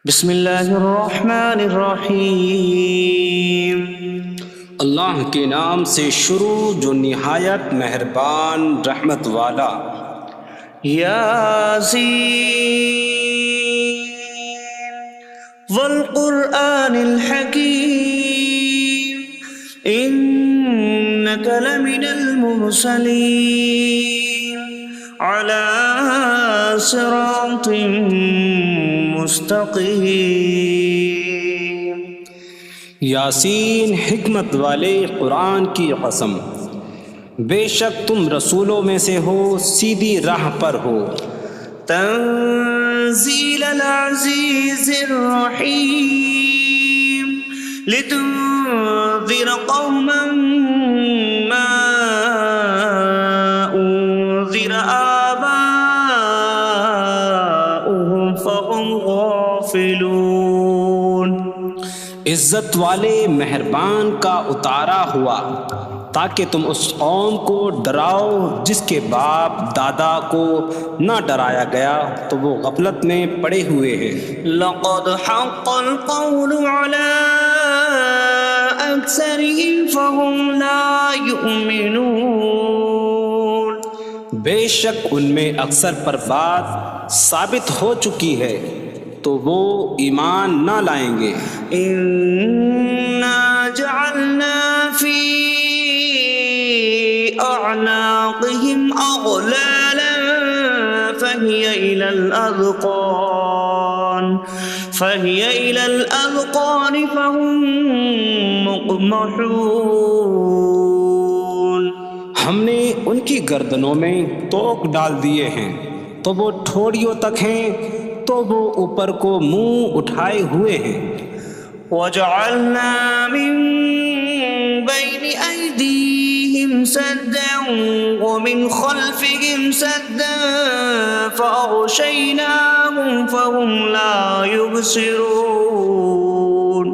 بسم اللہ الرحمن الرحیم۔ اللہ کے نام سے شروع جو نہایت مہربان رحمت والا۔ یاسین والقرآن الحکیم انک لمن المرسلین علی صراط مستقیم۔ یاسین حکمت والے قرآن کی قسم، بے شک تم رسولوں میں سے ہو، سیدھی راہ پر ہو۔ تنزیل العزیز الرحیم لتنذر قوما ما انذر آباؤهم فهم غافلون۔ عزت والے مہربان کا اتارا ہوا تاکہ تم اس قوم کو ڈراؤ جس کے باپ دادا کو نہ ڈرایا گیا تو وہ غفلت میں پڑے ہوئے ہیں۔ لقد حق القول على أكثرهم فهم لا يؤمنون۔ بے شک ان میں اکثر پر بات ثابت ہو چکی ہے تو وہ ایمان نہ لائیں گے۔ إنا جعلنا في أعناقهم أغلالا فهي إلى الأذقان فهم مقمحون۔ ہم نے ان کی گردنوں میں توق ڈال دیے ہیں تو وہ ٹھوڑیوں تک ہیں، تو وہ اوپر کو منہ اٹھائے ہوئے ہیں۔ وجعلنا من بين أيديهم سدا ومن خلفهم سدا فأغشيناهم فهم لا يبصرون۔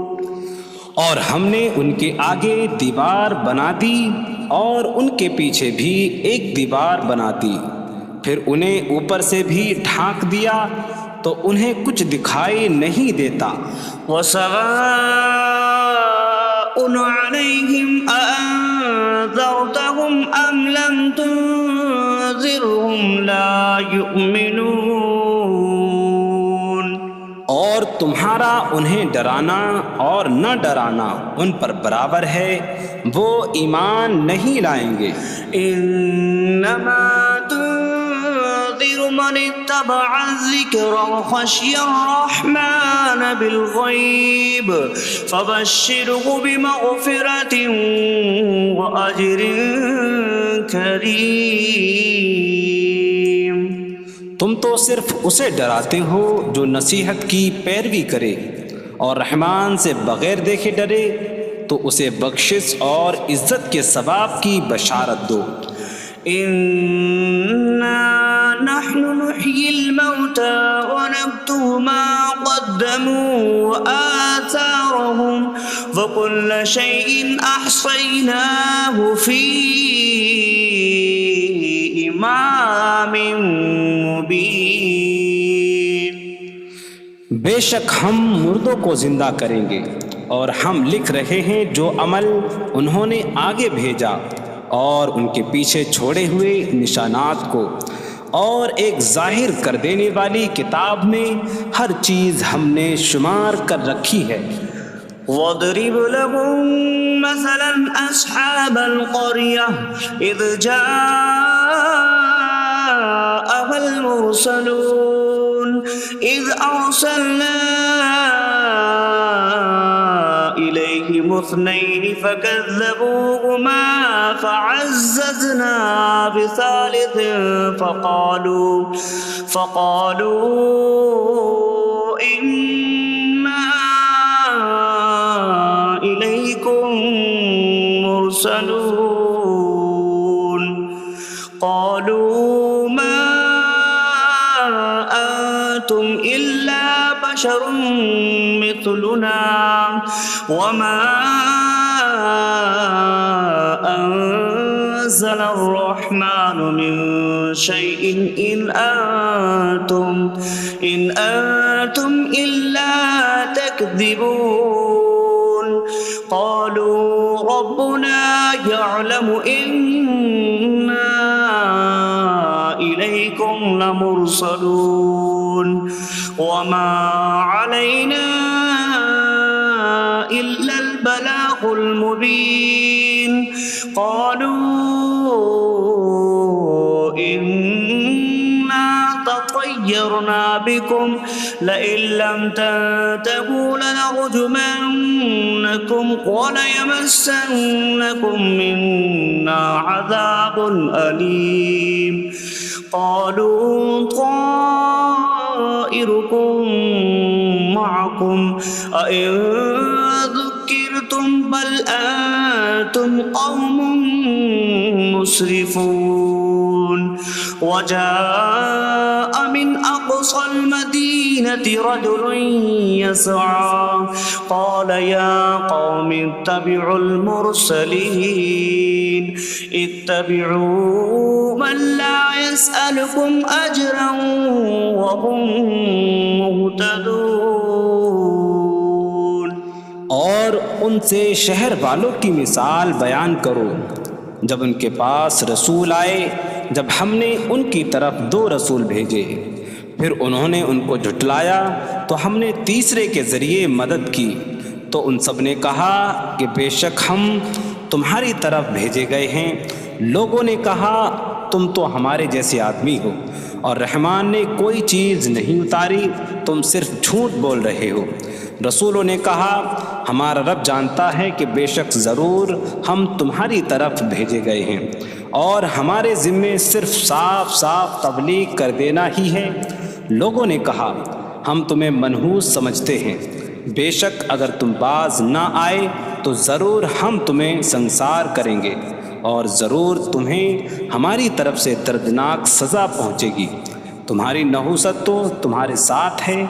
اور ہم نے ان کے آگے دیوار بنا دی اور ان کے پیچھے بھی ایک دیوار بنا دی، پھر انہیں اوپر سے بھی ڈھانک دیا تو انہیں کچھ دکھائی نہیں دیتا۔ وسواء عليهم أأنذرتهم أم لم تنذرهم لا يؤمنون۔ اور تمہارا انہیں ڈرانا اور نہ ڈرانا ان پر برابر ہے، وہ ایمان نہیں لائیں گے۔ انما تنذر من اتبع الذکر وخشی الرحمن بالغیب فبشره بمغفرة واجر کریم۔ تم تو صرف اسے ڈراتے ہو جو نصیحت کی پیروی کرے اور رحمان سے بغیر دیکھے ڈرے، تو اسے بخشش اور عزت کے ثواب کی بشارت دو۔ انا نحن نحيي الموتى ونكتب ما قدموا وآثارهم وكل شيء أحصيناه في إمام مبين۔ بے شک ہم مردوں کو زندہ کریں گے اور ہم لکھ رہے ہیں جو عمل انہوں نے آگے بھیجا اور ان کے پیچھے چھوڑے ہوئے نشانات کو، اور ایک ظاہر کر دینے والی کتاب میں ہر چیز ہم نے شمار کر رکھی ہے۔ وَاضْرِبْ لَهُم مَّثَلًا أَصْحَابَ الْقَرْيَةِ إِذْ جَاءَهَا الْمُرْسَلُونَ إِذْ أَرْسَلْنَا إِلَيْهِمُ اثْنَيْنِ فَكَذَّبُوهُمَا فَعَزَّزْنَا بِثَالِثٍ فَقَالُوا إِنَّا إِلَيْكُمْ مُرْسَلُونَ۔ قَالُوا مَا أَنتُمْ إِلَّا بَشَرٌ مِثْلُنَا وَمَا أَنتُمْ نزل الرحمن من شيء إن أنتم إلا تكذبون قالوا ربنا يعلم إنا إليكم لمرسلون وما علينا إلا البلاغ المبين قالوا إنا تطيرنا بكم لئن لم تنتهوا لنرجمنكم وليمسنكم منا عذاب أليم قالوا طائركم معكم أئن ذكرتم بل أنتم قوم مسرفون وجاء من أقصى المدينة رجل يسعى قال يا قوم اتبعوا المرسلين اتبعوا من لا يسألكم أجرا وهم مهتدون اور ان سے شہر والوں کی مثال بیان کرو جب ان کے پاس رسول آئے جب ہم نے ان کی طرف 2 رسول بھیجے پھر انہوں نے ان کو جھٹلایا تو ہم نے تیسرے کے ذریعے مدد کی تو ان سب نے کہا کہ بے شک ہم تمہاری طرف بھیجے گئے ہیں لوگوں نے کہا تم تو ہمارے جیسے آدمی ہو اور رحمان نے کوئی چیز نہیں اتاری تم صرف جھوٹ بول رہے ہو رسولوں نے کہا ہمارا رب جانتا ہے کہ بے شک ضرور ہم تمہاری طرف بھیجے گئے ہیں اور ہمارے ذمے صرف صاف صاف تبلیغ کر دینا ہی ہے لوگوں نے کہا ہم تمہیں منحوس سمجھتے ہیں بے شک اگر تم باز نہ آئے تو ضرور ہم تمہیں سنسار کریں گے اور ضرور تمہیں ہماری طرف سے دردناک سزا پہنچے گی تمہاری نحوست تو تمہارے ساتھ ہے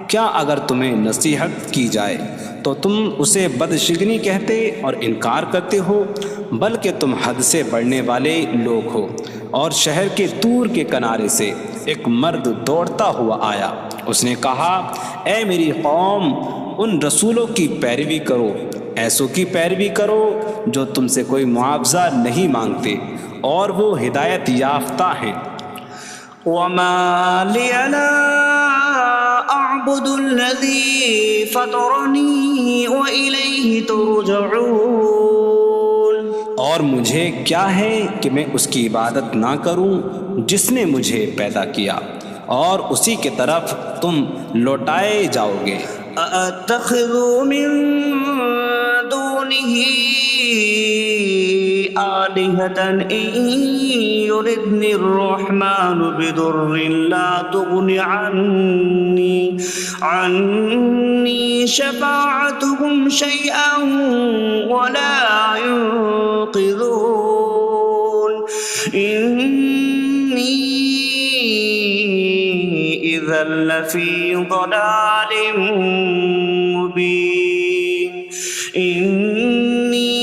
کیا اگر تمہیں نصیحت کی جائے تو تم اسے بدشگنی کہتے اور انکار کرتے ہو بلکہ تم حد سے بڑھنے والے لوگ ہو اور شہر کے دور کے کنارے سے ایک مرد دوڑتا ہوا آیا اس نے کہا اے میری قوم ان رسولوں کی پیروی کرو ایسوں کی پیروی کرو جو تم سے کوئی معاوضہ نہیں مانگتے اور وہ ہدایت یافتہ ہیں وما لي لا أعبد الذي فطرني وإليه ترجعون اور مجھے کیا ہے کہ میں اس کی عبادت نہ کروں جس نے مجھے پیدا کیا اور اسی کی طرف تم لوٹائے جاؤ گے أأتخذ من دونه آلهة إن يردني الرحمن بضر لا تغن عني شفاعتهم شيئا ولا ينقذون إني إذا لفي ضلال مبين إني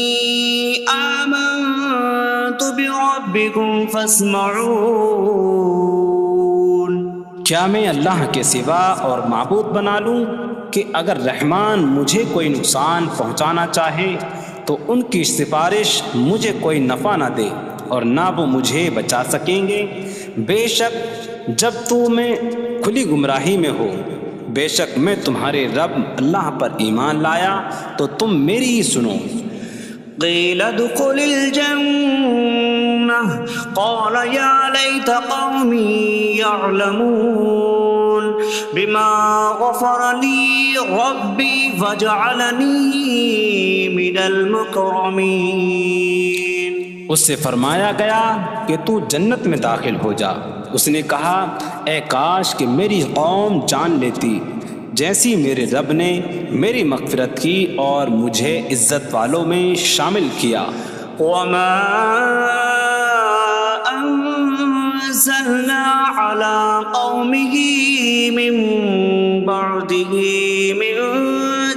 آمنت بربكم فاسمعون کیا میں اللہ کے سوا اور معبود بنا لوں کہ اگر رحمان مجھے کوئی نقصان پہنچانا چاہے تو ان کی سفارش مجھے کوئی نفع نہ دے اور نہ وہ مجھے بچا سکیں گے بے شک جب میں کھلی گمراہی میں ہو بے شک میں تمہارے رب اللہ پر ایمان لایا تو تم میری ہی سنو قيل ادخل الجنة قال يا ليت قومي يعلمون بما غفر لي ربي فجعلني من المكرمين اس سے فرمایا گیا کہ تو جنت میں داخل ہو جا اس نے کہا اے کاش کہ میری قوم جان لیتی جیسی میرے رب نے میری مغفرت کی اور مجھے عزت والوں میں شامل کیا وما أنزلنا على قومه من بعده من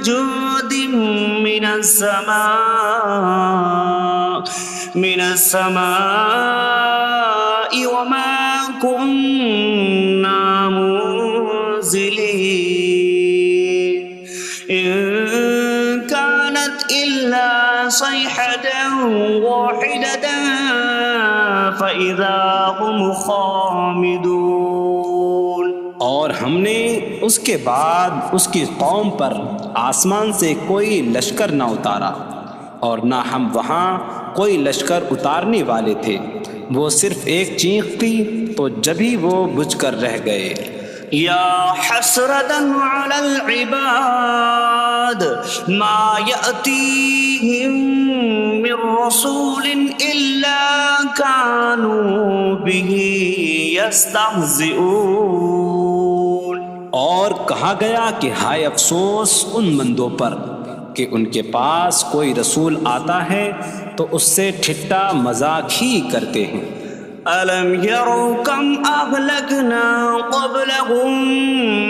جود من السماء من السماء وما كنا منزلين إن كانت إلا صيحة واحدة فإذا هم خامدون۔ اور ہم نے اس کے بعد اس کی قوم پر آسمان سے کوئی لشکر نہ اتارا، اور نہ ہم وہاں کوئی لشکر اتارنے والے تھے، وہ صرف ایک چیخ تھی تو جبھی وہ بجھ کر رہ گئے۔ یا حسرة على العباد ما يأتيهم من رسول إلا كانوا به يستهزئون۔ اور کہا گیا کہ ہائے افسوس ان بندوں پر کہ ان کے پاس کوئی رسول آتا ہے تو اس سے ٹھٹا مذاق ہی کرتے ہیں۔ أَلَمْ يَرَوْا كَمْ أَهْلَكْنَا قَبْلَهُمْ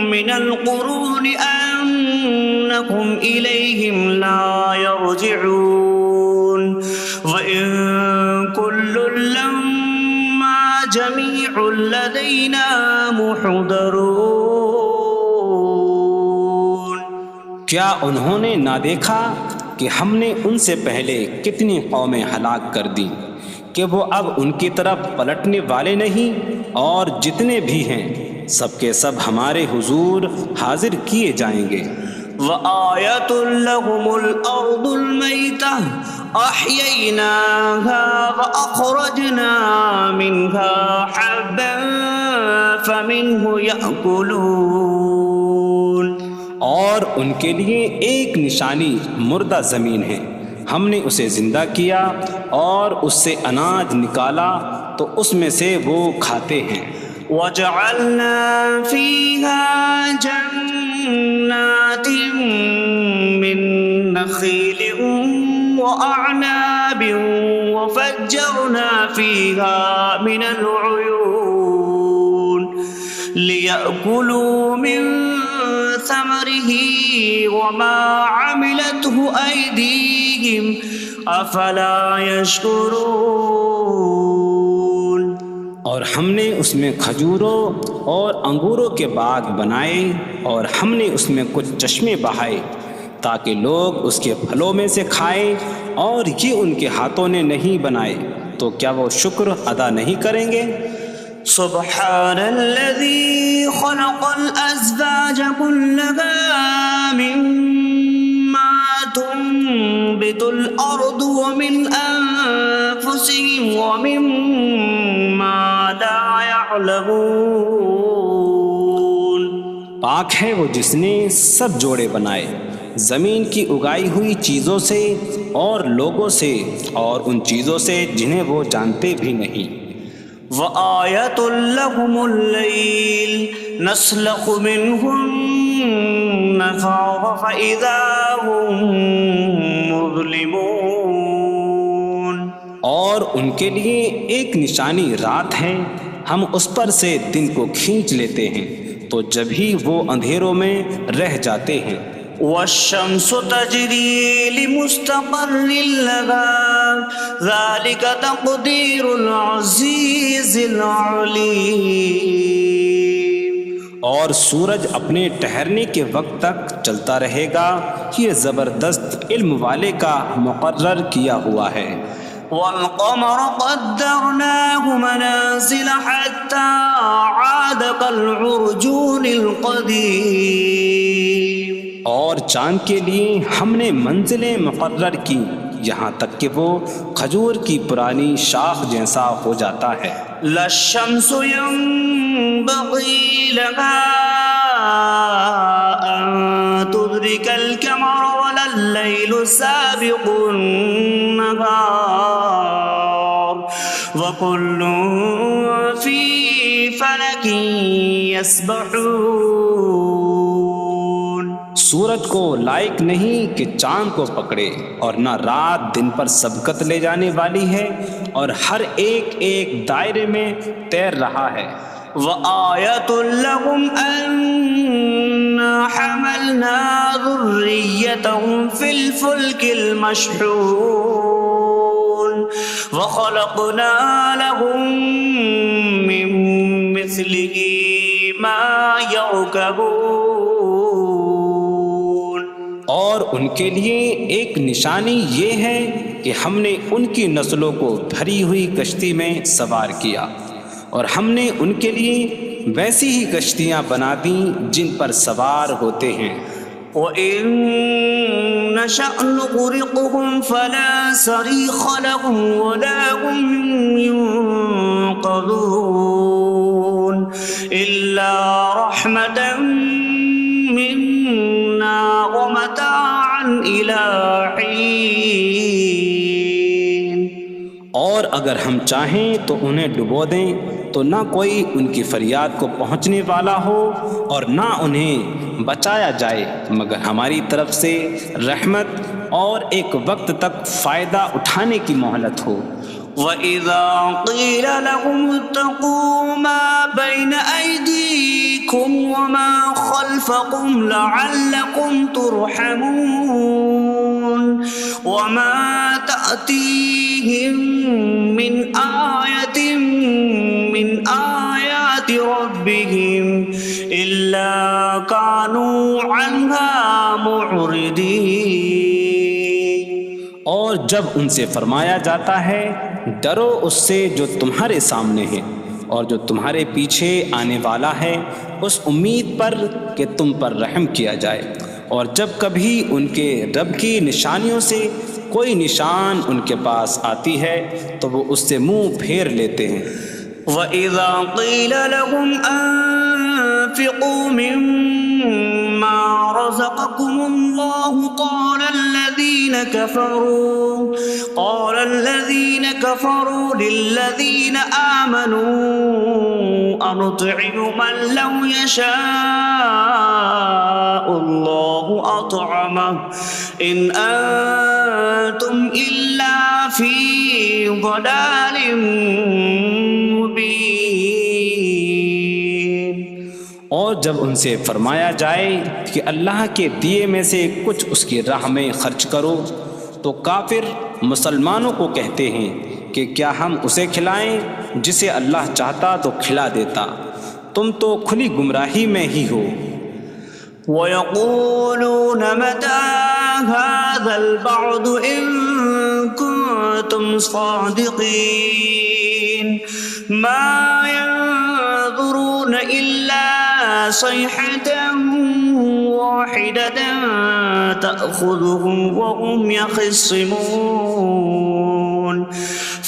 مِنَ الْقُرُونِ أَنَّكُمْ إِلَيْهِمْ لَا يَرْجِعُونَ وَإِن كُلٌّ لَّمَّا جَمِيعٌ لَّدَيْنَا مُحْضَرُونَ۔ کیا انہوں نے نہ دیکھا کہ ہم نے ان سے پہلے کتنی قومیں ہلاک کر دیں کہ وہ اب ان کی طرف پلٹنے والے نہیں، اور جتنے بھی ہیں سب کے سب ہمارے حضور حاضر کیے جائیں گے۔ وَآيَةٌ لَّهُمُ الْأَرْضُ الْمَيْتَةُ أَحْيَيْنَاهَا وَأَخْرَجْنَا مِنْهَا حَبًّا فَمِنْهُ يَأْكُلُونَ۔ اور ان کے لیے ایک نشانی مردہ زمین ہے، ہم نے اسے زندہ کیا اور اس سے اناج نکالا تو اس میں سے وہ کھاتے ہیں۔ وَجَعَلْنَا فِيهَا جَنَّاتٍ مِّن نَّخِيلٍ وَأَعْنَابٍ وَفَجَّرْنَا فِيهَا مِنَ الْعُيُونِ لِيَأْكُلُوا مِن ثَمَرِهِ وَمَا عَمِلَتْهُ أَيْدِيهِمْ أَفَلَا يَشْكُرُونَ۔ اور ہم نے اس میں کھجوروں اور انگوروں کے باغ بنائے، اور ہم نے اس میں کچھ چشمے بہائے تاکہ لوگ اس کے پھلوں میں سے کھائیں، اور یہ ان کے ہاتھوں نے نہیں بنائے، تو کیا وہ شکر ادا نہیں کریں گے؟ سبحان الذي خلق الأزواج كلها مما تنبت الأرض ومن أنفسهم ومما لا يعلمون۔ پاک ہے وہ جس نے سب جوڑے بنائے زمین کی اگائی ہوئی چیزوں سے اور لوگوں سے اور ان چیزوں سے جنہیں وہ جانتے بھی نہیں۔ وَآيَةٌ لَّهُمُ اللَّيْلُ نَسْلَخُ مِنْهُ النَّهَارَ فَإِذَا هُم مُظْلِمُونَ۔ اور ان کے لیے ایک نشانی رات ہے، ہم اس پر سے دن کو کھینچ لیتے ہیں تو جبھی وہ اندھیروں میں رہ جاتے ہیں۔ وَالشَّمْسُ تَجْرِي لِمُسْتَقَرٍّ لَّهَا ذَلِكَ تَقْدِيرُ الْعَزِيزِ الْعَلِيمِ۔ اور سورج اپنے ٹھہرنے کے وقت تک چلتا رہے گا، یہ زبردست علم والے کا مقرر کیا ہوا ہے۔ وَالْقَمَرَ قَدَّرْنَاهُ مَنَازِلَ حَتَّى عَادَ كَالْعُرْجُونِ الْقَدِيمِ۔ اور چاند کے لیے ہم نے منزلیں مقرر کی یہاں تک کہ وہ کھجور کی پرانی شاخ جیسا ہو جاتا ہے۔ لا الشمس ينبغي لها أن تدرك القمر ولا الليل سابق النهار وكل في فلك يسبحون۔ سورج کو لائق نہیں کہ چاند کو پکڑے، اور نہ رات دن پر سبقت لے جانے والی ہے، اور ہر ایک ایک دائرے میں تیر رہا ہے۔ وَآيَةٌ لَّهُمْ أَنَّا حَمَلْنَا ذُرِّيَّتَهُمْ فِي الْفُلْكِ الْمَشْحُونِ۔ وخلقنا لهم من مثله ما يركبون. اور ان کے لیے ایک نشانی یہ ہے کہ ہم نے ان کی نسلوں کو بھری ہوئی کشتی میں سوار کیا، اور ہم نے ان کے لیے ویسی ہی کشتیاں بنا دیں جن پر سوار ہوتے ہیں. وَإِن نَّشَأْ نُغْرِقْهُمْ فَلَا صَرِيخَ لَهُمْ وَلَا هُمْ يُنقَذُونَ إِلَّا رَحْمَةً مِّنَّا وَمَتَاعًا إِلَىٰ حِينٍ. اور اگر ہم چاہیں تو انہیں ڈبو دیں تو نہ کوئی ان کی فریاد کو پہنچنے والا ہو اور نہ انہیں بچایا جائے مگر ہماری طرف سے رحمت اور ایک وقت تک فائدہ اٹھانے کی مہلت ہو. وَإِذَا قِيلَ لَهُمُ اتَّقُوا مَا بَيْنَ أَيْدِيكُمْ وَمَا خَلْفَكُمْ لَعَلَّكُمْ تُرْحَمُونَ وَمَا تَأْتِيهِم مِّنْ آيَةٍ مِّنْ آيَاتِ رَبِّهِمْ إِلَّا كَانُوا عَنْهَا مُعْرِضِينَ. اور جب ان سے فرمایا جاتا ہے ڈرو اس سے جو تمہارے سامنے ہے اور جو تمہارے پیچھے آنے والا ہے، اس امید پر کہ تم پر رحم کیا جائے، اور جب کبھی ان کے رب کی نشانیوں سے کوئی نشان ان کے پاس آتی ہے تو وہ اس سے منہ پھیر لیتے ہیں. وَإِذَا قِيلَ لَهُمْ أَنفِقُوا مِمَّا رَزَقَكُمُ اللَّهُ قَالَ الَّذِينَ كَفَرُوا لِلَّذِينَ آمَنُوا أَنُطْعِمُ مَن لَّوْ يَشَاءُ اللَّهُ أَطْعَمَهُ إِنْ أَنتُمْ إِلَّا فِي ضَلَالٍ مبین. اور جب ان سے فرمایا جائے کہ اللہ کے دیے میں سے کچھ اس کی راہ میں خرچ کرو تو کافر مسلمانوں کو کہتے ہیں کہ کیا ہم اسے کھلائیں جسے اللہ چاہتا تو کھلا دیتا، تم تو کھلی گمراہی میں ہی ہو. وَيَقُولُونَ مَتَىٰ هَٰذَا الْوَعْدُ إِن كُنتُمْ صَادِقِينَ مَا يَنظُرُونَ إِلَّا صَيْحَةً وَاحِدَةً تَأْخُذُهُمْ وَهُمْ يَخِصِّمُونَ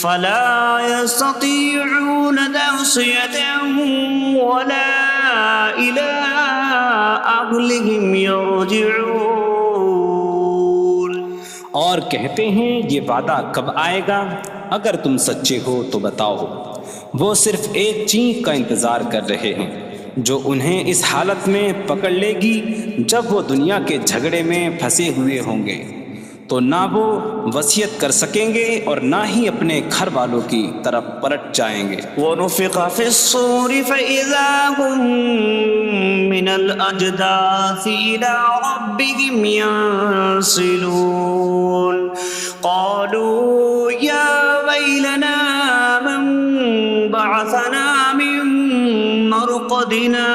فَلَا يَسْتَطِيعُونَ تَوْصِيَةً وَلَا إِلَىٰ أَهْلِهِمْ يَرْجِعُونَ. اور کہتے ہیں یہ وعدہ کب آئے گا؟ اگر تم سچے ہو تو بتاؤ. وہ صرف ایک چینک کا انتظار کر رہے ہیں جو انہیں اس حالت میں پکڑ لے گی جب وہ دنیا کے جھگڑے میں پھنسے ہوئے ہوں گے، تو نہ وہ وصیت کر سکیں گے اور نہ ہی اپنے گھر والوں کی طرف پلٹ جائیں گے. وَنُفِخَ فِي الصُّورِ فَإِذَا هُم مِّنَ الْأَجْدَاثِ إِلَىٰ رَبِّهِمْ يَنسِلُونَ قَالُوا يَا وَيْلَنَا مَن بَعَثَنَا مِن مَّرْقَدِنَا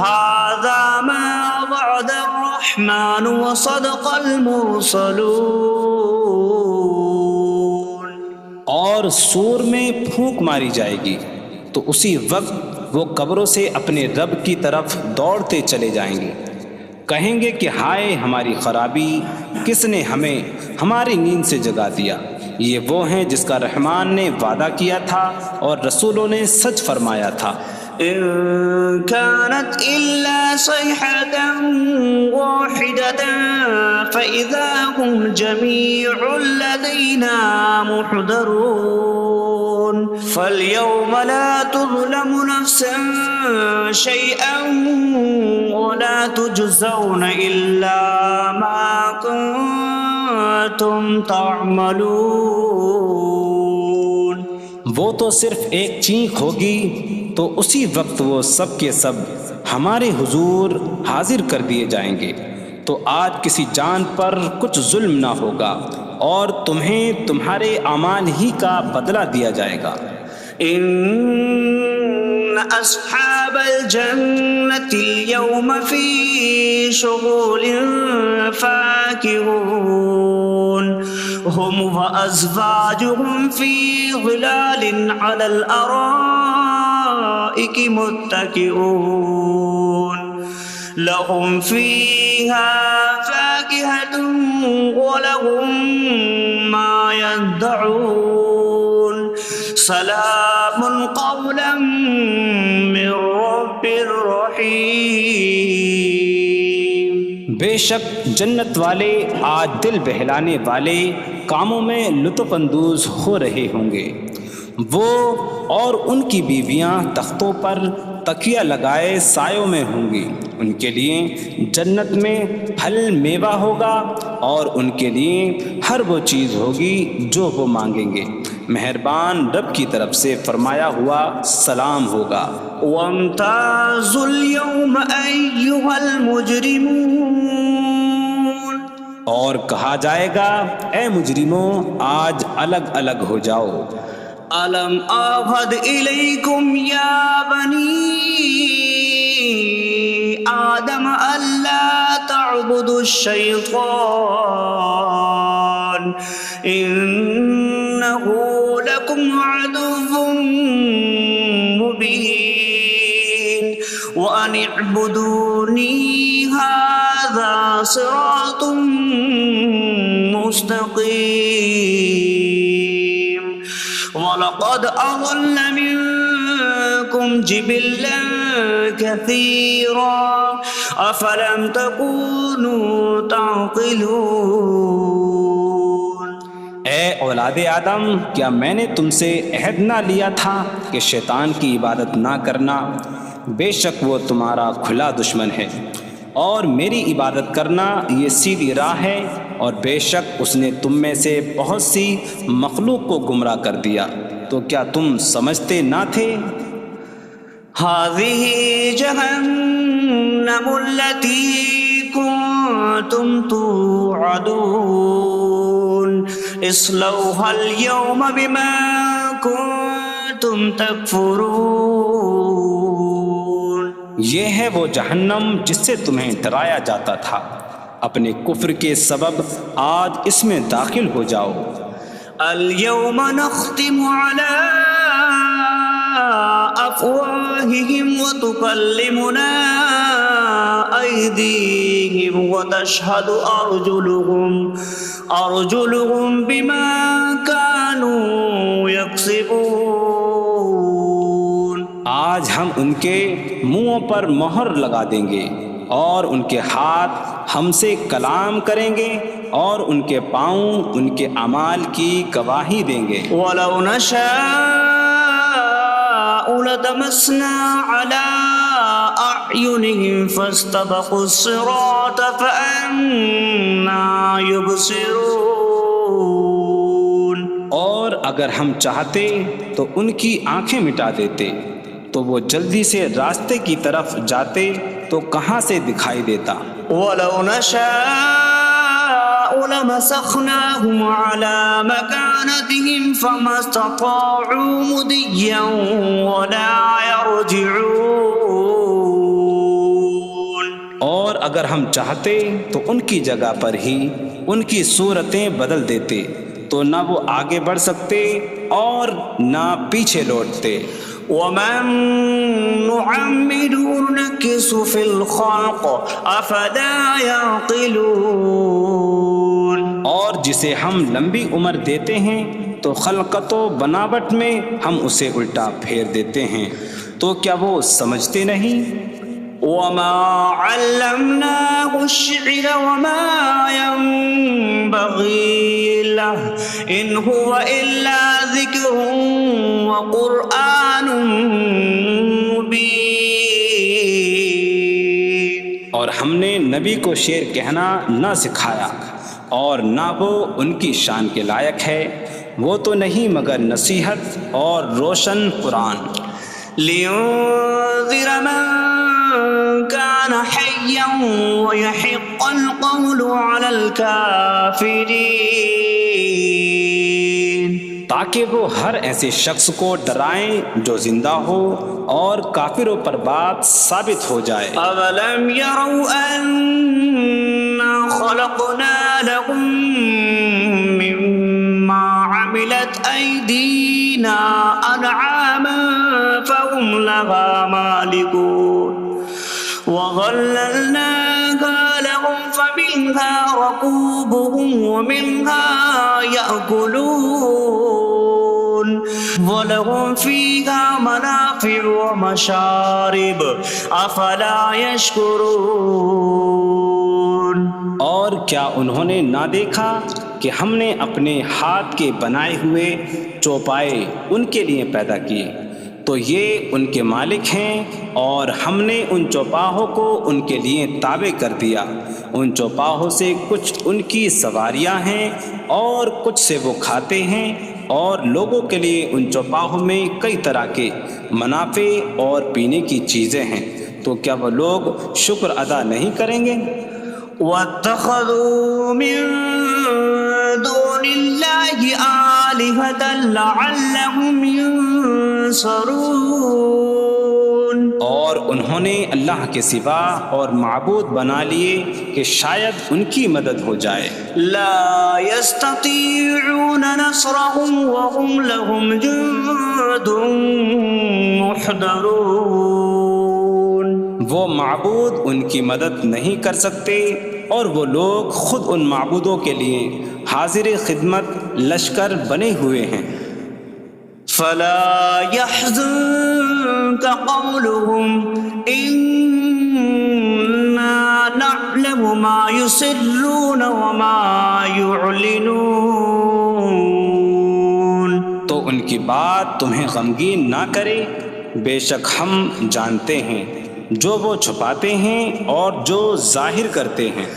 هَٰذَا مَا وَعَدَ الرَّحْمَٰنُ وَصَدَقَ الْمُرْسَلُونَ. اور سور میں پھونک ماری جائے گی تو اسی وقت وہ قبروں سے اپنے رب کی طرف دوڑتے چلے جائیں گے، کہیں گے کہ ہائے ہماری خرابی، کس نے ہمیں ہماری نیند سے جگا دیا. یہ وہ ہیں جس کا رحمان نے وعدہ کیا تھا اور رسولوں نے سچ فرمایا تھا. إن كانت إلا صيحة واحدة فإذا هم جميع لدينا محضرون. فاليوم لا تظلم نفس شيئا ولا تجزون إلا ما كنتم تعملون. وہ تو صرف ایک چینک ہوگی تو اسی وقت وہ سب کے سب ہمارے حضور حاضر کر دیے جائیں گے، تو آج کسی جان پر کچھ ظلم نہ ہوگا اور تمہیں تمہارے اعمال ہی کا بدلہ دیا جائے گا۔ إن أصحاب الجنة اليوم في شغل فاكهون هم وأزواجهم في ظلال على الأرائك متكئون لهم فيها فاكهة ولهم ما يدعون سلام قولا من رب رحیم۔ بے شک جنت والے آج دل بہلانے والے کاموں میں لطف اندوز ہو رہے ہوں گے۔ وہ اور ان کی بیویاں تختوں پر تکیہ لگائے سایوں میں ہوں گی۔ ان کے لیے جنت میں پھل میوہ ہوگا اور ان کے لیے ہر وہ چیز ہوگی جو وہ مانگیں گے۔ مہربان رب کی طرف سے فرمایا ہوا سلام ہوگا۔ وامتازوا اليوم أيها المجرمون، اور کہا جائے گا اے مجرموں آج الگ الگ ہو جاؤ۔ ألم أعهد إليكم يا بني آدم ألا تعبدوا الشيطان إنه لكم عدو مبين وأن اعبدوني هذا صراط مستقيم وَلَقَدْ أَضَلَّ مِنكُمْ جِبِلًّا كَثِيرًا أَفَلَمْ تَكُونُوا تَعْقِلُونَ۔ اے اولاد آدم، کیا میں نے تم سے عہد نہ لیا تھا کہ شیطان کی عبادت نہ کرنا؟ بے شک وہ تمہارا کھلا دشمن ہے، اور میری عبادت کرنا یہ سیدھی راہ ہے، اور بے شک اس نے تم میں سے بہت سی مخلوق کو گمراہ کر دیا، تو کیا تم سمجھتے نہ تھے؟ هذه جهنم التي كنتم توعدون اصلوها اليوم بما كنتم تكفرون۔ یہ ہے وہ جہنم جس سے تمہیں ڈرایا جاتا تھا، اپنے کفر کے سبب آج اس میں داخل ہو جاؤ۔ اليوم نختم على أفواههم وتكلمنا أيديهم وتشهد أرجلهم بما كانوا يكسبون۔ آج ہم ان کے منہوں پر مہر لگا دیں گے، اور ان کے ہاتھ ہم سے کلام کریں گے، اور ان کے پاؤں ان کے اعمال کی گواہی دیں گے۔ وَلَوْ نَشَاءُ لَطَمَسْنَا عَلَىٰ أَعْيُنِهِمْ فَاسْتَبَقُوا الصِّرَاطَ فَأَنَّىٰ يُبْصِرُونَ۔ اور اگر ہم چاہتے تو ان کی آنکھیں مٹا دیتے، تو وہ جلدی سے راستے کی طرف جاتے تو کہاں سے دکھائی دیتا۔ وَلَوْ نَشَاءُ لَمَسَخْنَاهُمْ عَلَىٰ مَكَانَتِهِمْ فَمَا اسْتَطَاعُوا مُضِيًّا وَلَا يَرْجِعُونَ۔ اور اگر ہم چاہتے تو ان کی جگہ پر ہی ان کی صورتیں بدل دیتے، تو نہ وہ آگے بڑھ سکتے اور نہ پیچھے لوٹتے۔ وَمَن نُّعَمِّرْهُ نُنَكِّسْهُ فِي الْخَلْقِ أَفَلَا يَعْقِلُونَ۔ اور جسے ہم لمبی عمر دیتے ہیں تو خلقت و بناوٹ میں ہم اسے الٹا پھیر دیتے ہیں، تو کیا وہ سمجھتے نہیں؟ وَمَا عَلَّمْنَاهُ الشِّعْرَ وَمَا يَنبَغِي لَهُ إِنْ هُوَ إِلَّا ذِكْرٌ وَقُرْآنٌ مُّبِينٌ۔ اور ہم نے نبی کو شعر کہنا نہ سکھایا، اور نہ وہ ان کی شان کے لائق ہے، وہ تو نہیں مگر نصیحت اور روشن قرآن۔ لِيُنذِرَ مَن كَانَ حَيًّا حيا ويحق القول على الكافرين تاکہ وہ ہر ایسے شخص کو ڈرائیں جو زندہ ہو اور کافروں پر بات ثابت ہو جائے۔ أولم يروا أنا خلقنا لهم مما عملت أيدينا أنعاما فهم لها مالكون وظللناها لهم فمنها ركوبهم ومنها يأكلون وَلَهُمْ فِيهَا مَنَافِعُ وَمَشَارِبُ أَفَلَا يَشْكُرُونَ۔ اور کیا انہوں نے نہ دیکھا کہ ہم نے اپنے ہاتھ کے بنائے ہوئے چوپائے ان کے لیے پیدا کیے، تو یہ ان کے مالک ہیں، اور ہم نے ان چوپاہوں کو ان کے لیے تابع کر دیا۔ ان چوپاہوں سے کچھ ان کی سواریاں ہیں اور کچھ سے وہ کھاتے ہیں، اور لوگوں کے لیے ان چوپاہوں میں کئی طرح کے منافع اور پینے کی چیزیں ہیں، تو کیا وہ لوگ شکر ادا نہیں کریں گے؟ وَاتَّخَذُوا مِن دُونِ اللَّهِ آلِهَةً لَعَلَّهُمْ يُنصَرُونَ۔ اور انہوں نے اللہ کے سوا اور معبود بنا لیے کہ شاید ان کی مدد ہو جائے۔ لا يستطيعون نصرهم وهم لهم جند محضرون۔ وہ معبود ان کی مدد نہیں کر سکتے، اور وہ لوگ خود ان معبودوں کے لیے حاضر خدمت لشکر بنے ہوئے ہیں۔ فلا يحزنك قولهم إنا نعلم ما يسرون وما يعلنون۔ تو ان کی بات تمہیں غمگین نہ کرے، بے شک ہم جانتے ہیں جو وہ چھپاتے ہیں اور جو ظاہر کرتے ہیں۔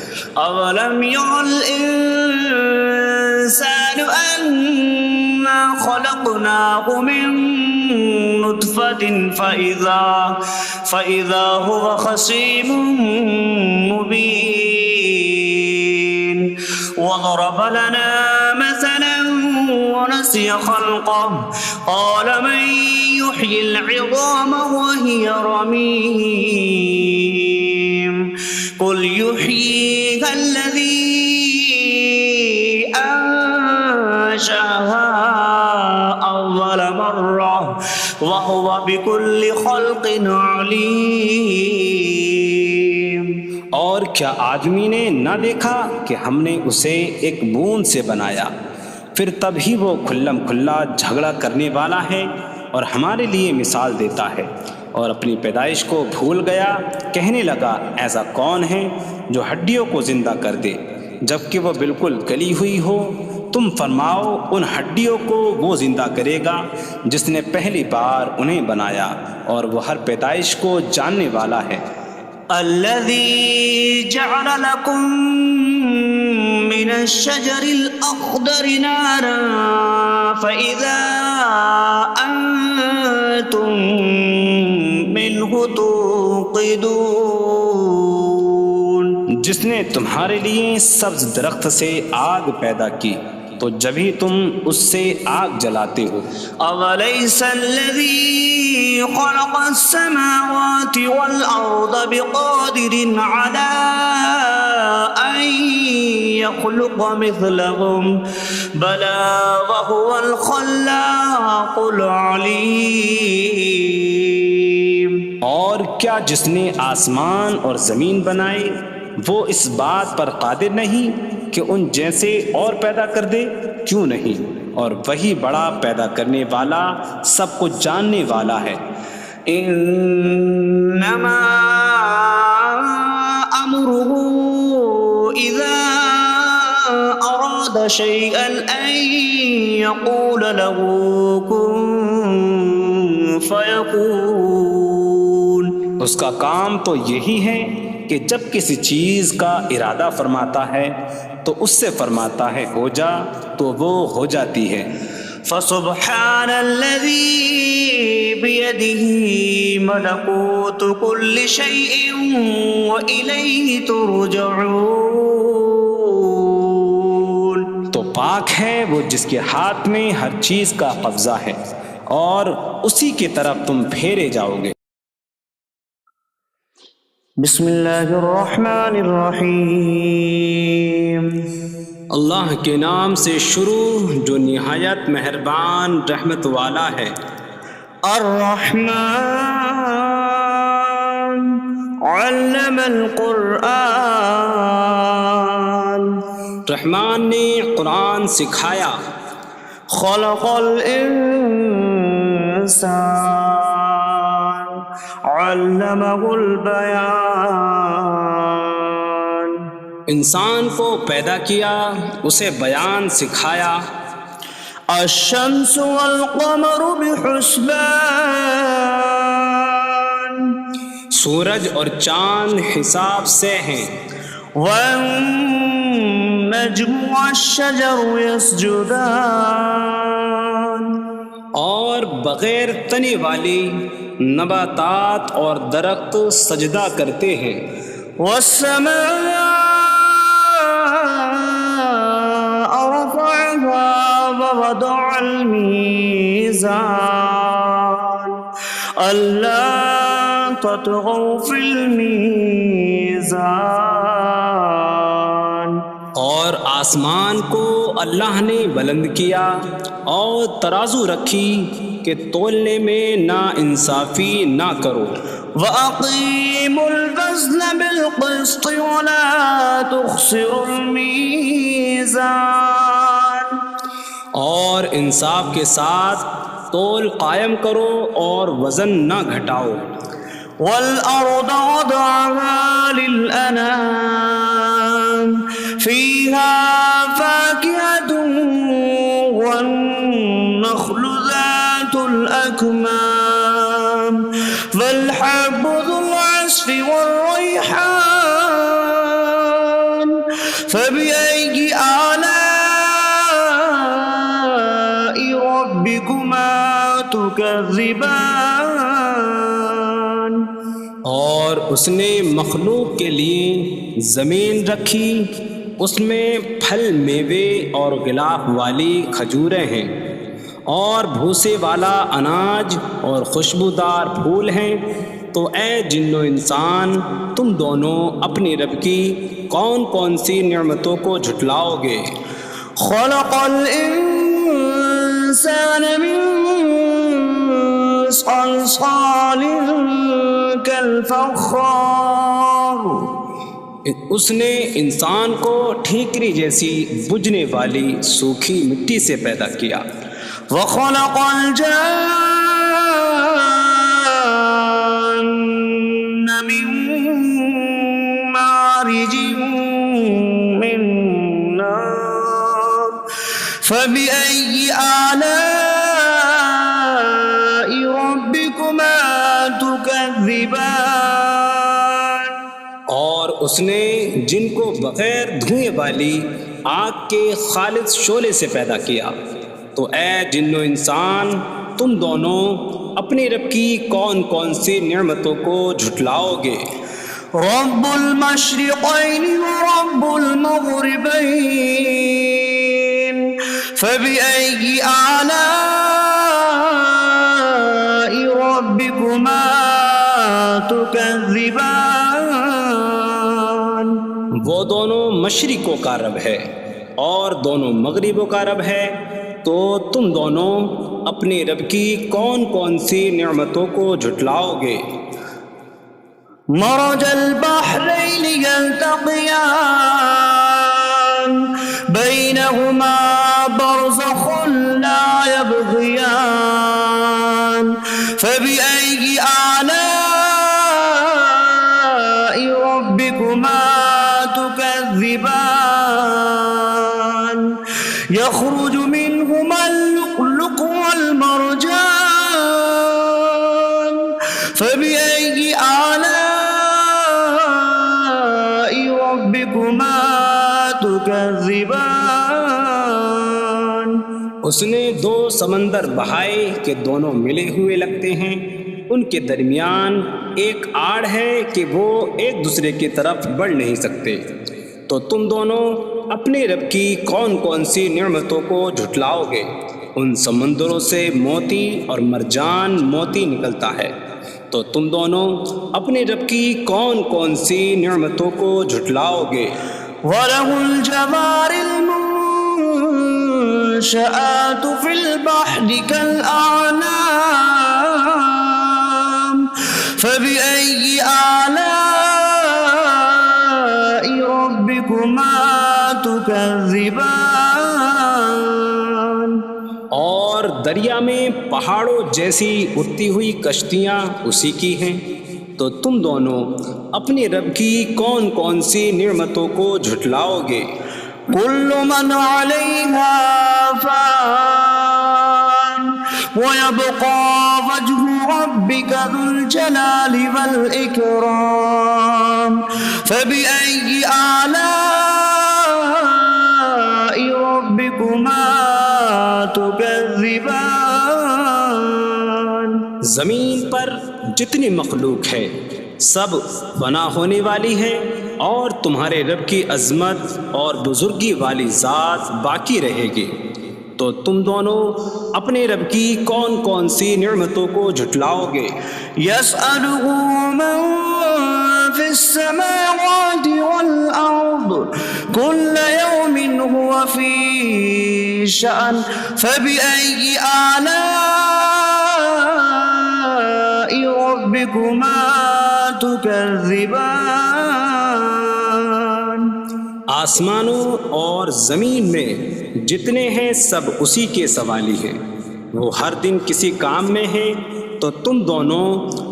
اولم ير الانسان انا خلقناه من نطفة فإذا هو خصيم مبين وضرب لنا مثلا ونسي خلقه قال من يحيي العظام وهي رميم قل يحييها الذي أنشأها أول مرة وهو بكل خلق عليم۔ اور کیا آدمی نے نہ دیکھا کہ ہم نے اسے ایک بوند سے بنایا، پھر تب ہی وہ کھلم کھلا جھگڑا کرنے والا ہے اور ہمارے لیے مثال دیتا ہے، اور اپنی پیدائش کو بھول گیا، کہنے لگا ایسا کون ہے جو ہڈیوں کو زندہ کر دے جبکہ وہ بالکل گلی ہوئی ہو؟ تم فرماؤ ان ہڈیوں کو وہ زندہ کرے گا جس نے پہلی بار انہیں بنایا، اور وہ ہر پیدائش کو جاننے والا ہے۔ الذي جعل لكم من الشجر الأخضر نارا فإذا أنتم منه توقدون۔ جس نے تمہارے لیے سبز درخت سے آگ پیدا کی تو جبھی تم اس سے آگ جلاتے ہو۔ أَوَلَيْسَ الَّذِي خَلَقَ السَّمَاوَاتِ وَالْأَرْضَ بِقَادِرٍ عَلَىٰ أَن يَخْلُقَ مِثْلَهُم بَلَىٰ وَهُوَ الْخَلَّاقُ الْعَلِيمُ۔ اور کیا جس نے آسمان اور زمین بنائے وہ اس بات پر قادر نہیں کہ ان جیسے اور پیدا کر دے؟ کیوں نہیں، اور وہی بڑا پیدا کرنے والا سب کچھ جاننے والا ہے۔ انما امره اذا اراد شيئا ان يقول له كن فيكون۔ اس کا کام تو یہی ہے کہ جب کسی چیز کا ارادہ فرماتا ہے تو اس سے فرماتا ہے ہو جا، تو وہ ہو جاتی ہے۔ فسبحان الذي بيده ملكوت كل شيء وإليه ترجعون. تو پاک ہے وہ جس کے ہاتھ میں ہر چیز کا قبضہ ہے اور اسی کی طرف تم پھیرے جاؤ گے. بسم اللہ الرحمن الرحیم. اللہ کے نام سے شروع جو نہایت مہربان رحمت والا ہے. الرحمن علم القرآن. رحمان نے قرآن سکھایا. خلق الانسان علمہ البیان. انسان کو پیدا کیا اسے بیان سکھایا. الشمس والقمر بحسبان. سورج اور چاند حساب سے ہیں. والنجم والشجر يسجدان. اور بغیر تنے والی نباتات اور درخت سجدہ کرتے ہیں. والسماء رفعها ووضع الميزان ألا تطغوا في الميزان. اور آسمان کو اللہ نے بلند کیا اور ترازو رکھی کہ تولنے میں نا انصافی نہ کرو. وَأَقِيمُوا الْوَزْنَ بِالْقِسْطِ وَلَا تُخْسِرُوا الْمِيزَانَ. اور انصاف کے ساتھ تول قائم کرو اور وزن نہ گھٹاؤ. وَالْأَرْضَ وَضَعَهَا لِلْأَنَامِ فِيهَا فَاكِهَةٌ وَالنَّخْلُ ذَاتُ الْأَكْمَامِ وَالْحَبُّ ذُو الْعَصْفِ وَالرَّيْحَانُ فَبِأَيِّ آلَاءِ رَبِّكُمَا تُكَذِّبَانِ. اور اس نے مخلوق کے لیے زمین رکھی، اس میں پھل میوے اور غلاف والی کھجوریں ہیں اور بھوسے والا اناج اور خوشبودار پھول ہیں. تو اے جن و انسان تم دونوں اپنی رب کی کون کون سی نعمتوں کو جھٹلاؤ گے. خلق الانسان من صلصال کالفخار. اس نے انسان کو ٹھیکری جیسی بجھنے والی سوکھی مٹی سے پیدا کیا. وخلق الجان من مارج من نار فبأي آلاء ربكما تكذبان. اور اس نے جن کو بغیر دھوئیں والی آگ کے خالص شعلے سے پیدا کیا. تو اے جن و انسان تم دونوں اپنی رب کی کون کون سی نعمتوں کو جھٹلاؤ گے. رب المشرقین ورب المغربین فبأي آلاء ربكما تكذبان. وہ دونوں مشرقوں کا رب ہے اور دونوں مغربوں کا رب ہے. تو تم دونوں اپنی رب کی کون کون سی نعمتوں کو جھٹلاؤ گے. مرج البحرین یلتقیان بینہما برزخ لا یبغیان فبأي آلاء ربكما تكذبان. يخرج منهما اللؤلؤ والمرجان فبأي آلاء ربكما تكذبان. اس نے دو سمندر بہائے کہ دونوں ملے ہوئے لگتے ہیں، ان کے درمیان ایک آڑ ہے کہ وہ ایک دوسرے کی طرف بڑھ نہیں سکتے، تو تم دونوں اپنے رب کی کون کون سی نعمتوں کو جھٹلاؤ گے؟ ان سمندروں سے موتی اور مرجان موتی نکلتا ہے، تو تم دونوں اپنے رب کی کون کون سی نعمتوں کو جھٹلاؤ گے؟ وَلَهُ الْجَوَارِ الْمُنشَآتُ فِي الْبَحْرِ كَالْأَعْلَامِ فَبِأَيِّ آلَاءِ رَبِّكُمَا تُكَذِّبَانِ؟ اور دریا میں پہاڑوں جیسی اڑتی ہوئی کشتیاں اسی کی ہیں، تو تم دونوں اپنے رب کی کون کون سی نعمتوں کو جھٹلاؤ گے؟ كُلُّ مَنْ عَلَيْهَا فَانٍ وَيَبْقَى وَجْهُ رَبِّكَ ذُو الْجَلَالِ وَالْإِكْرَامِ فَبِأَيِّ آلَاءِ رَبِّكُمَا تُكَذِّبَانِ؟ زمین پر جتنی مخلوق ہے سب فنا ہونے والی ہے، اور تمہارے رب کی عظمت اور بزرگی والی ذات باقی رہے گی، تو تم دونوں اپنے رب کی کون کون سی نعمتوں کو جھٹلاؤ گے؟ يَسْأَلُهُ مَن فِي السَّمَاوَاتِ وَالْأَرْضِ كُلَّ يَوْمٍ هُوَ فِي شَأْنٍ فَبِأَيِّ آلَاءِ رَبِّكُمَا تُكَذِّبَانِ؟ آسمانوں اور زمین میں جتنے ہیں سب اسی کے سوالی ہیں، وہ ہر دن کسی کام میں ہیں، تو تم دونوں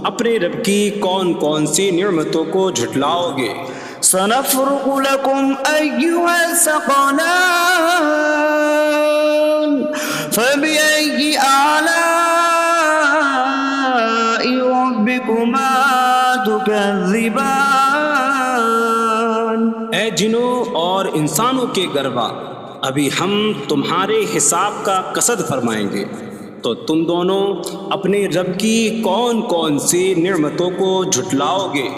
اپنے رب کی کون کون سی نعمتوں کو جھٹلاؤ گے؟ سَنَفْرُغُ لَكُمْ أَيُّهَ الثَّقَلَانِ فَبِأَيِّ آلَاءِ رَبِّكُمَا تُكَذِّبَانِ؟ اے جنوں اور انسانوں کے گروہ، ابھی ہم تمہارے حساب کا قصد فرمائیں گے، تو تم دونوں اپنے رب کی کون کون سی نعمتوں کو جھٹلاؤ گے؟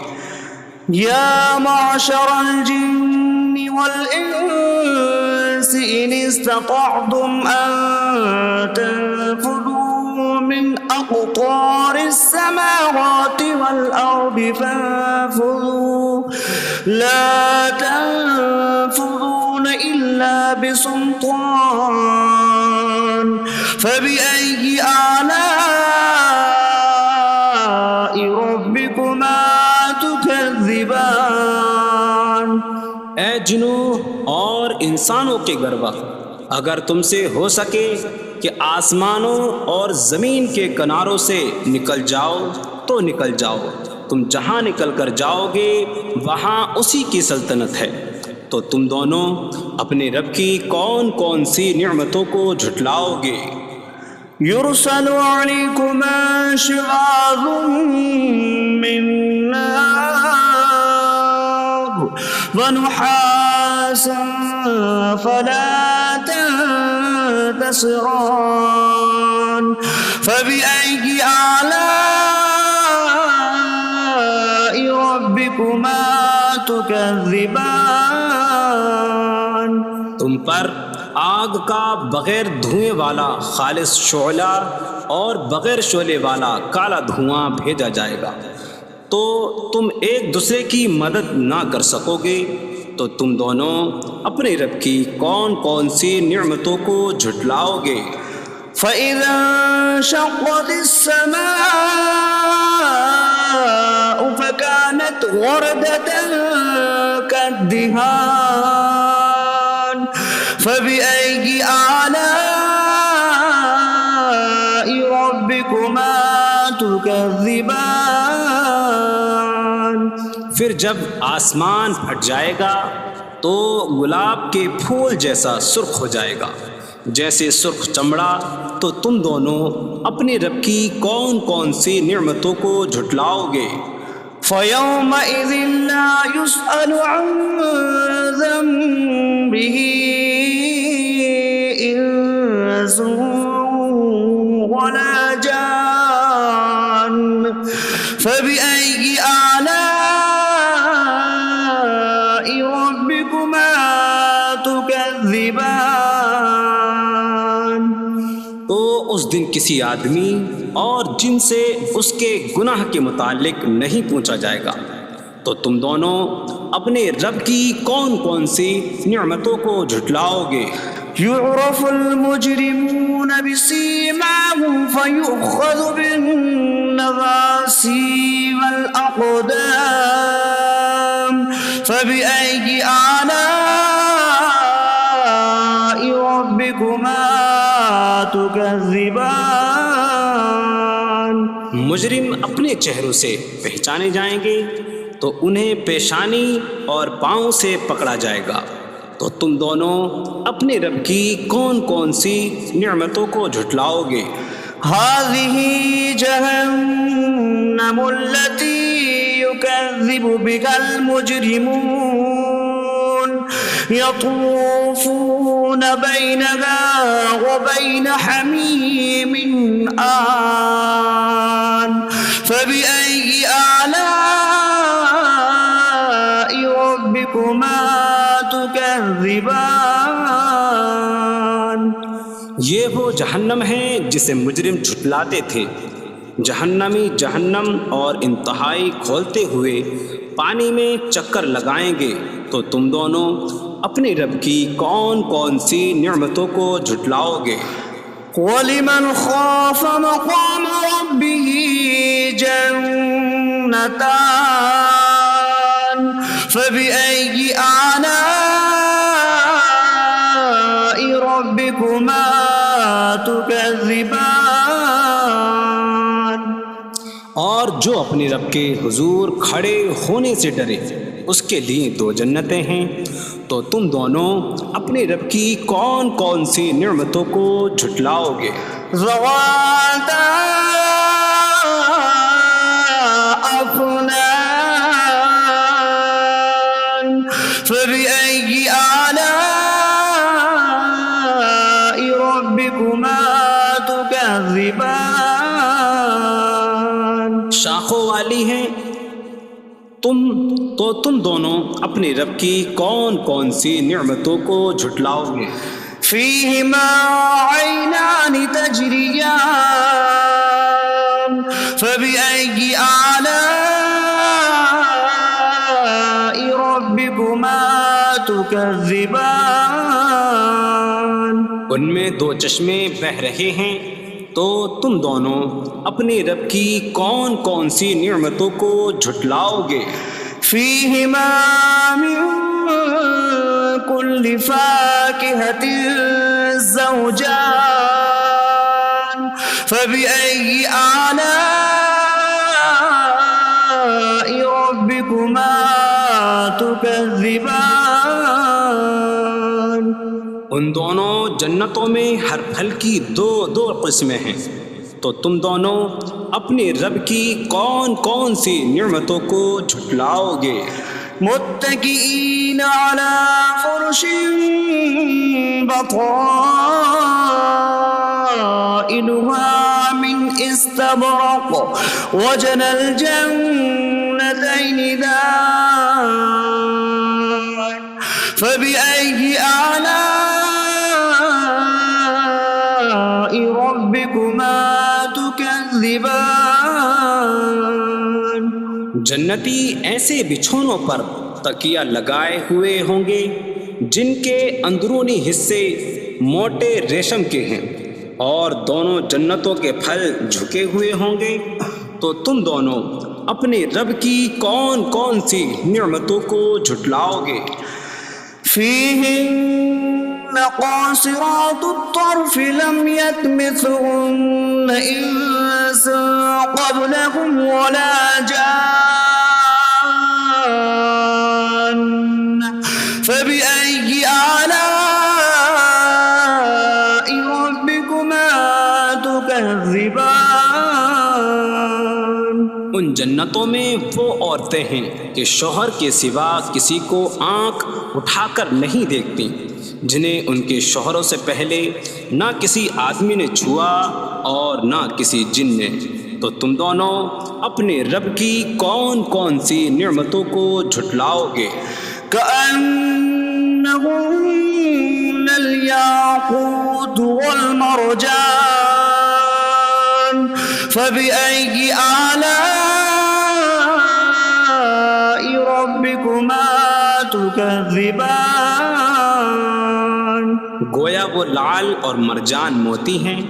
يَا مَعْشَرَ الْجِنِّ وَالْإِنسِ إِنِ اسْتَطَعْتُمْ أَن تَنفُذُوا مِنْ أَقْطَارِ السَّمَاوَاتِ وَالْأَرْضِ فَانفُذُوا لَا تَنفُذُونَ إِلَّا بِسُلْطَانٍ فَبِأَيِّ آلَاءِ رَبِّكُمَا تُكَذِّبَانِ؟ اے جنوں اور انسانوں کے گروہ، اگر تم سے ہو سکے کہ آسمانوں اور زمین کے کناروں سے نکل جاؤ تو نکل جاؤ، تم جہاں نکل کر جاؤ گے وہاں اسی کی سلطنت ہے، تو تم دونوں اپنے رب کی کون کون سی نعمتوں کو جھٹلاؤ گے؟ يُرْسَلُ عَلَيْكُمَا شِوَاظٌ مِّن نَّارٍ وَنُحَاسٌ فَلَا تَنتَصِرَانِ فَبِأَيِّ آلَاءِ رَبِّكُمَا تُكَذِّبَانِ؟ تم پر آگ کا بغیر دھوئیں والا خالص شعلہ اور بغیر شعلے والا کالا دھواں بھیجا جائے گا، تو تم ایک دوسرے کی مدد نہ کر سکو گے، تو تم دونوں اپنے رب کی کون کون سی نعمتوں کو جھٹلاؤ گے؟ فَإِذَا انشَقَّتِ السَّمَاءُ فَكَانَتْ وَرْدَةً كَالدِّهَانِ فَبِأَيِّ آلَاءِ رَبِّكُمَا تُكَذِّبَانِ؟ پھر جب آسمان پھٹ جائے گا تو گلاب کے پھول جیسا سرخ ہو جائے گا، جیسے سرخ چمڑا، تو تم دونوں اپنے رب کی کون کون سی نعمتوں کو جھٹلاؤ گے؟ فَيَوْمَئِذٍ لَا يُسْأَلُ عَن ذَنبِهِ إِنسٌ فبأي آلاء ربكما تكذبان. تو اس دن کسی آدمی اور جن سے اس کے گناہ کے متعلق نہیں پوچھا جائے گا. تو تم دونوں اپنے رب کی کون کون سی نعمتوں کو جھٹلاؤ گے؟ يعرف المجرمون بسيماهم فيؤخذ بالنواصي والأقدام. فبأي آلاء ربكما تكذبان. مجرم اپنے چہروں سے پہچانے جائیں گے تو انہیں پیشانی اور پاؤں سے پکڑا جائے گا. تو تم دونوں اپنے رب کی کون کون سی نعمتوں کو جھٹلاؤ گے؟ هذه جهنم التي يكذب بها المجرمون يطوفون بينها وبين حميم آن. فبأي آلاء ربكما تكذبان. یہ وہ جہنم ہے جسے مجرم جھٹلاتے تھے. جہنمی جہنم اور انتہائی کھولتے ہوئے پانی میں چکر لگائیں گے. تو تم دونوں اپنے رب کی کون کون سی نعمتوں کو جھٹلاؤ گے؟ وَلِمَنْ خَافَ مَقَامَ رَبِّهِ جَنَّتَانِ. فَبِأَيِّ آلَاءِ رَبِّكُمَا تُكَذِّبَانِ. اور جو اپنے رب کے حضور کھڑے ہونے سے ڈرے اس کے لیے 2 جنتیں ہیں. تو تم دونوں اپنے رب کی کون کون سی نعمتوں کو جھٹلاؤ گے؟ ذواتا افنان. فبأي آلاء ربكما تكذبان. شاخوں والی ہیں. تم دونوں اپنے رب کی کون کون سی نعمتوں کو جھٹلاؤ گے؟ فيهما عينان تجريان. فبأي آلاء ربكما تكذبان. ان میں 2 چشمے بہہ رہے ہیں. تو تم دونوں اپنے رب کی کون کون سی نعمتوں کو جھٹلاؤ گے؟ فيهما من كل فاكهة زوجان. فبأي آلاء ربكما تكذبان. ان دونوں جنتوں میں ہر پھل کی 2 قسمیں ہیں. تو تم دونوں اپنے رب کی کون کون سی نعمتوں کو جھٹلاؤ گے؟ متكئين على فرش بطائنها من استبرق وجنى الجنتين دان. فبأي آلاء ربكما تكذبان. جنتی ایسے بچھونوں پر تکیہ لگائے ہوئے ہوں گے جن کے اندرونی حصے موٹے ریشم کے ہیں اور دونوں جنتوں کے پھل جھکے ہوئے ہوں گے. تو تم دونوں اپنے رب کی کون کون سی نعمتوں کو جھٹلاؤ گے؟ فيهن قاصرات الطرف لم يطمثهن إنس قبلهم ولا جان. فبأي آلاء ربكما تكذبان. ان جنتوں میں وہ عورتیں ہیں کہ شوہر کے سوا کسی کو آنکھ اٹھا کر نہیں دیکھتی، جنہیں ان کے شوہروں سے پہلے نہ کسی آدمی نے چھوا اور نہ کسی جن نے. تو تم دونوں اپنے رب کی کون کون سی نعمتوں کو جھٹلاؤ گے؟ كأنهن الياقوت والمرجان فبأي آلاء ربكما تكذبان گویا وہ لعل اور مرجان موتی ہیں،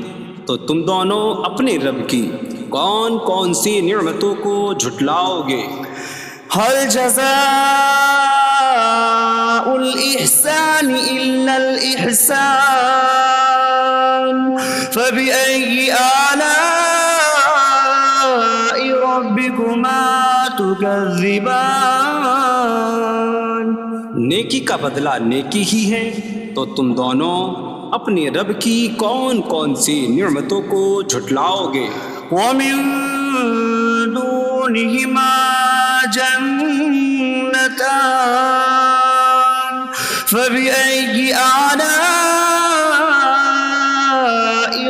تو تم دونوں اپنے رب کی کون کون سی نعمتوں کو جھٹلاؤ گے؟ هل جزاء الإحسان إلا الإحسان فبأي آلاء ربكما تكذبان نیکی کا بدلہ نیکی ہی ہے، تو تم دونوں اپنے رب کی کون کون سی نعمتوں کو جھٹلاؤ گے؟ ومن دونهما جنتان فبأي آلاء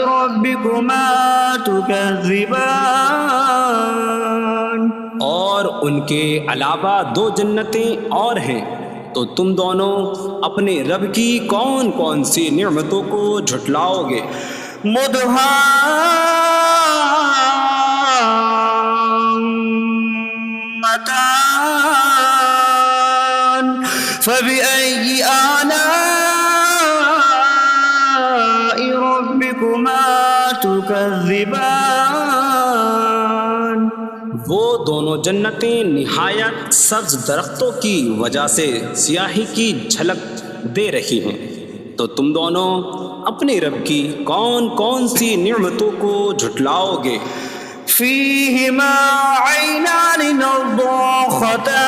ربكما تكذبان اور ان کے علاوہ دو جنتیں اور ہیں، تو تم دونوں اپنے رب کی کون کون سی نعمتوں کو جھٹلاؤ گے؟ مدهامتان فبأي آلاء ربكما تكذبان وہ دونوں جنتیں نہایت سبز درختوں کی وجہ سے سیاہی کی جھلک دے رہی ہیں، تو تم دونوں اپنے رب کی کون کون سی نعمتوں کو جھٹلاؤ گے؟ فيهما عينان نضاختان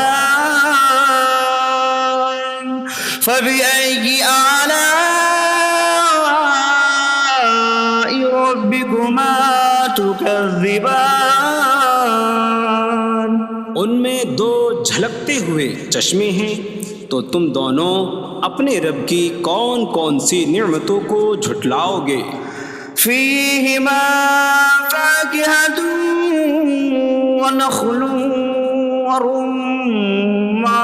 فبأي آلاء ربكما تكذبان ان میں دو جھلکتے ہوئے چشمے ہیں، تو تم دونوں اپنے رب کی کون کون سی نعمتوں کو جھٹلاؤ گے؟ فيهما فاكهة ونخل ورمان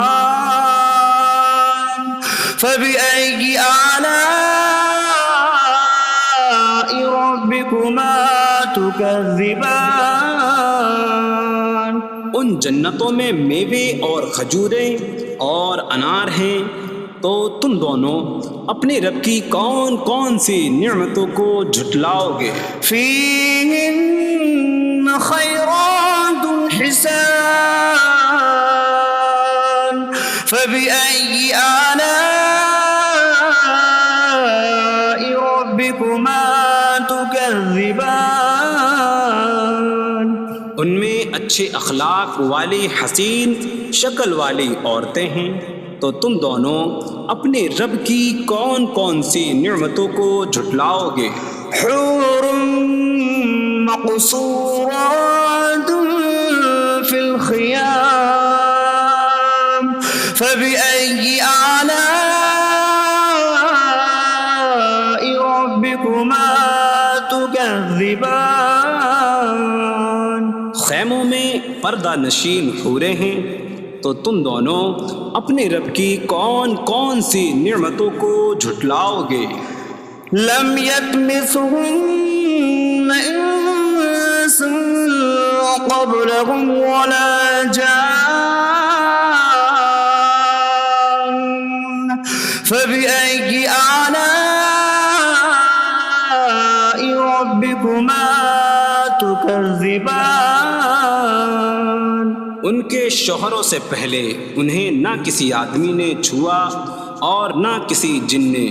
فبأي آلاء ربكما تكذبان ان جنتوں میں میوے اور کھجوریں اور انار ہیں، تو تم دونوں اپنے رب کی کون کون سی نعمتوں کو جھٹلاؤ گے؟ فيهن خيرات حسان فبأي آلاء ربكما تكذبان ان میں اچھے اخلاق والی حسین شکل والی عورتیں ہیں، تو تم دونوں اپنے رب کی کون کون سی نعمتوں کو جھٹلاؤ گے؟ حور مقصورات في الخيام فبأي آلاء ربكما تكذبان خیموں میں پردہ نشین حوریں ہیں، تو تم دونوں اپنے رب کی کون کون سی نعمتوں کو جھٹلاؤ گے؟ لم يطمثهن انس قبلهم ولا جان فبأي آلاء ربكما تكذبان ان کے شوہروں سے پہلے انہیں نہ کسی آدمی نے چھوا اور نہ کسی جن نے،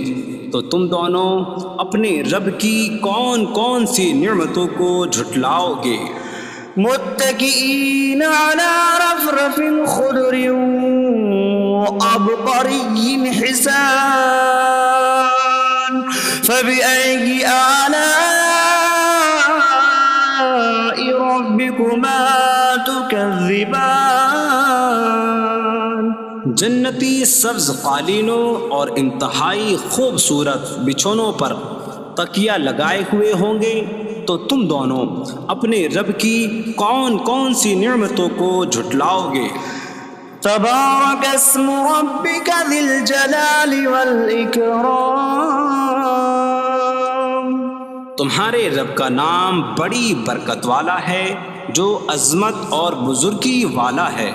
تو تم دونوں اپنے رب کی کون کون سی نعمتوں کو جھٹلاؤ گے؟ متكئين على رفرف خضر وعبقري حسان فبأي آلاء ربكما تكذبان جنتی سبز قالینوں اور انتہائی خوبصورت بچھونوں پر تکیہ لگائے ہوئے ہوں گے، تو تم دونوں اپنے رب کی کون کون سی نعمتوں کو جھٹلاؤ گے۔ تبارک اسم ربک ذی الجلال والاکرام، تمہارے رب کا نام بڑی برکت والا ہے جو عظمت اور بزرگی والا ہے۔